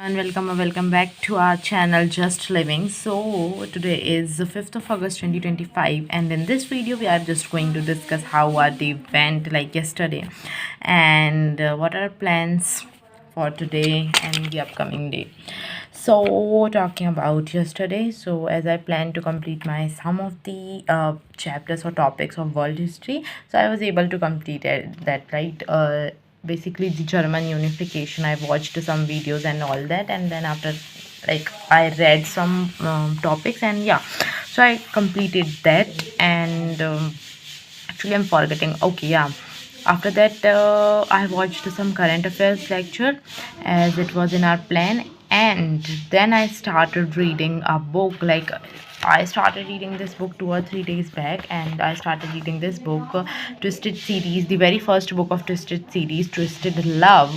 And welcome back to our channel Just Living. So today is the 5th of August 2025, and in this video we are just going to discuss how our day went like yesterday, and what are our plans for today and the upcoming day. So talking about yesterday, so as I plan to complete my some of the chapters or topics of world history, so I was able to complete that, right. Basically the German unification, I watched some videos and all that, and then after, like, I read some topics, and yeah, so I completed that. And actually I'm forgetting, okay, yeah, after that I watched some current affairs lecture as it was in our plan, and then I started reading a book. Like, I started reading this book 2 or 3 days back, and I started reading this book, Twisted series, the very first book of Twisted series, Twisted Love.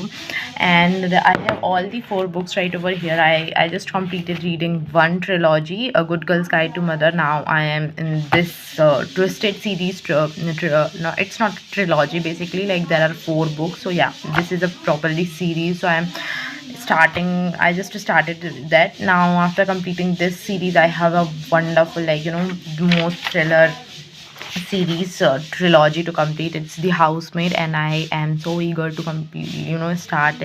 And I have all the 4 books right over here. I just completed reading one trilogy, A Good Girl's Guide to Mother. Now I am in this Twisted series. No, it's not trilogy, basically, like there are 4 books. So yeah, this is a properly series. So I just started that. Now after completing this series, I have a wonderful, like, most thriller series trilogy to complete. It's The Housemaid, and I am so eager to complete, start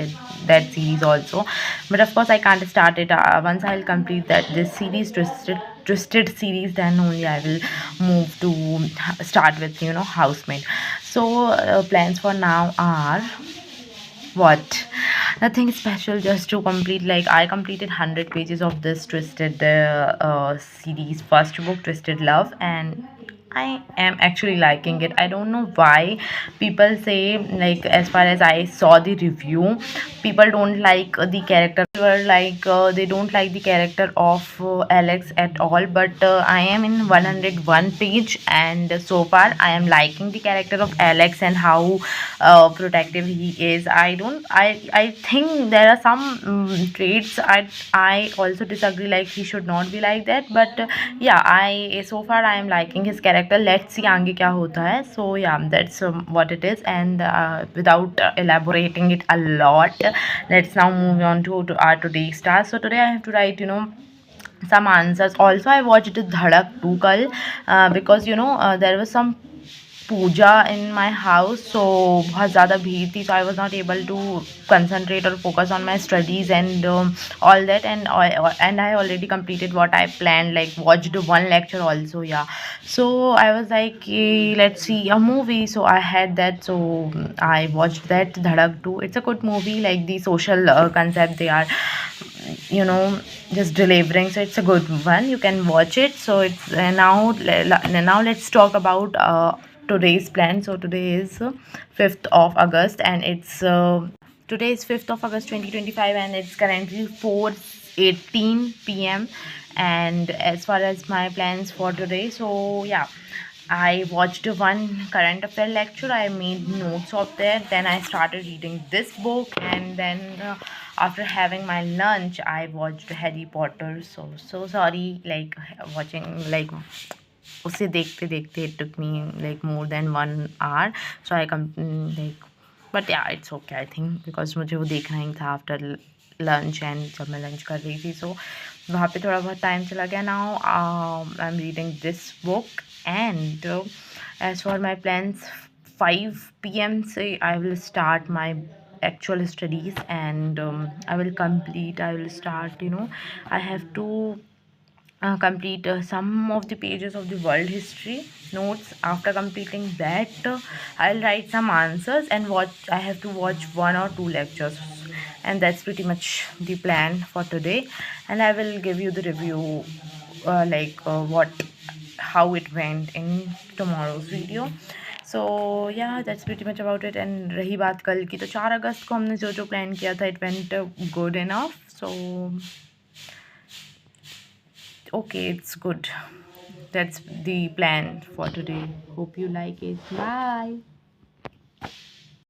that series also. But of course I can't start it once I'll complete that this series, Twisted series, then only I will move to start with, Housemaid. So plans for now are what? Nothing special, just to complete. Like, I completed 100 pages of this Twisted series first book, Twisted Love, and I am actually liking it. I don't know why people say, like, as far as I saw the review, people don't like the character, were like, they don't like the character of Alex at all. But I am in 101 page, and so far I am liking the character of Alex and how protective he is. I think there are some traits I also disagree, like he should not be like that. But yeah, I so far I am liking his character. Let's see आगे क्या होता है. So yeah, that's what it is. And without elaborating it a lot, let's now move on to our today's task. So today I have to write, some answers. Also, I watched Dhadak 2 kal, because there was some puja in my house, so बहुत ज़्यादा भीड़ थी, so I was not able to concentrate or focus on my studies and all that. And I already completed what I planned, like watched one lecture also. Yeah, so I was like, let's see a movie. So I had that, so I watched that Dhadak 2. It's a good movie, like the social concept they are, just delivering. So it's a good one, you can watch it. So it's now let's talk about today's plan. So today is 5th of August, and it's today is 5th of August 2025, and it's currently 4:18 p.m. And as far as my plans for today, so yeah, I watched one current affair lecture. I made notes of that. Then I started reading this book, and then after having my lunch, I watched Harry Potter. So sorry, like watching, like उसे देखते देखते it took me like more than 1 hour. So I come, like, but yeah, it's okay, I think, because मुझे वो देखना ही था after lunch, and जब मैं lunch कर रही थी, so वहाँ पे थोड़ा बहुत time चला गया. Now I'm reading this book. And as for my plans, 5 p.m. say I will start my actual studies, and I will start, I have to complete some of the pages of the world history notes. After completing that, I'll write some answers, and I have to watch 1 or 2 lectures. And that's pretty much the plan for today. And I will give you the review, like what how it went in tomorrow's video. So yeah, that's pretty much about it. And रही बात कल की, तो 4 अगस्त को हमने जो plan किया था, it went good enough. So okay, it's good. That's the plan for today. Hope you like it. Bye.